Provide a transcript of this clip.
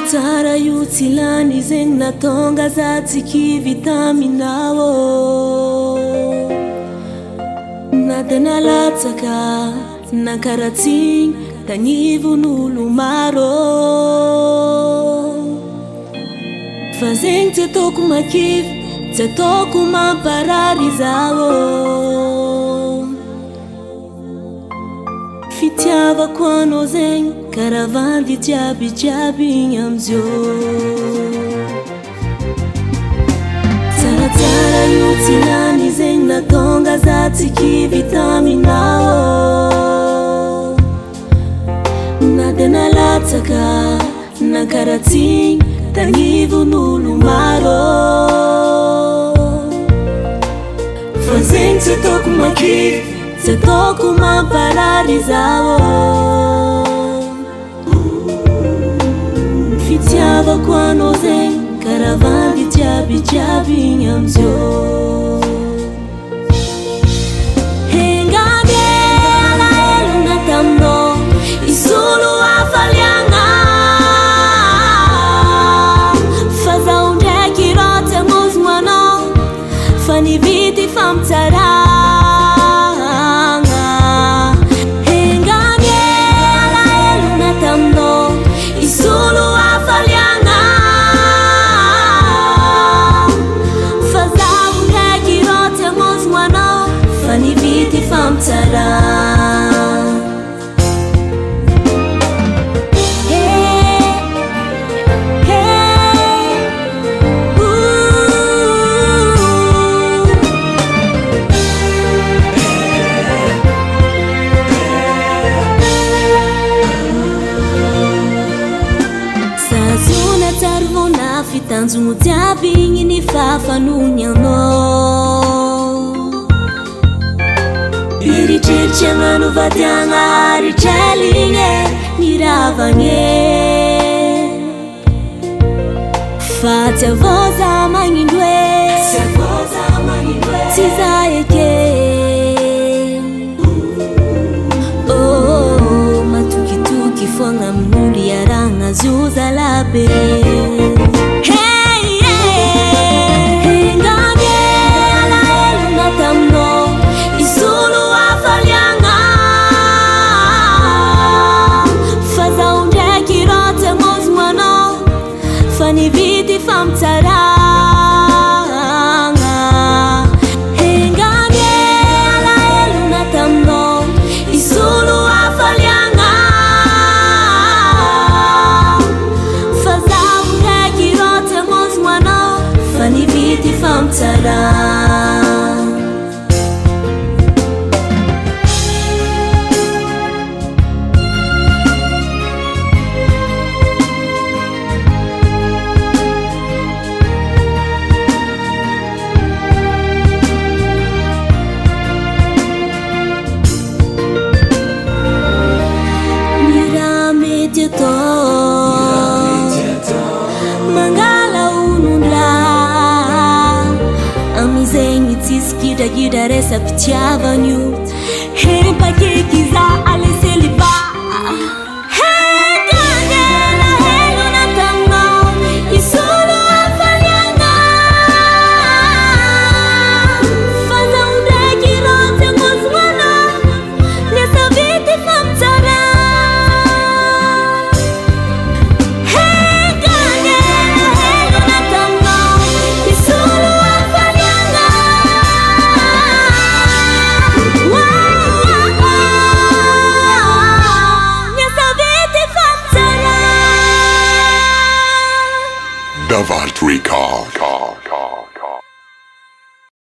Tsara io tsy lany zegny natonga za tsy kivy taminao na de nalatsaka nankaratsiny tagnivon'olo maro fa zegny tsy ataoko makivy tsy ataoko mamparary zao fitiavako anao zegny karavandy jiaby igny amzio tsaratsara io tsy lany zegny natonga za tsy kivy taminao na de nalatsaka nankaratsiny tagnivon'olo maro fa zegny tsy ataoko makivy tsy ataoko mamparary zao fitiavako anao zegny karavandy jiaby igny amzio hengane alaelona taminao isolo afaliagna fa zaho ndraiky raha tsy amozogno anao fa nivity famitsara fitanjogno jiaby igny ny fahafanony anao eritreritry agnano vadiagna aritreligne niravagne fa tsy avoza magnindroe tsy za eke oh matokitoky fogna amin'olo iaragna zoza labe nivity famitsaragna hengane alaelona taminao isolo afaliagna fa zaho ndraiky raha tsy amozogno anao fa nivity famitsaragna mangala unundra amizegny tsisy gidragidra resa pitiavagno hempakekiza aleseliba hegagela helona taminao isolo afaliagna fa zaho ndraiky raha tsy amozogno anao niasa vity famitsara Davalt Record.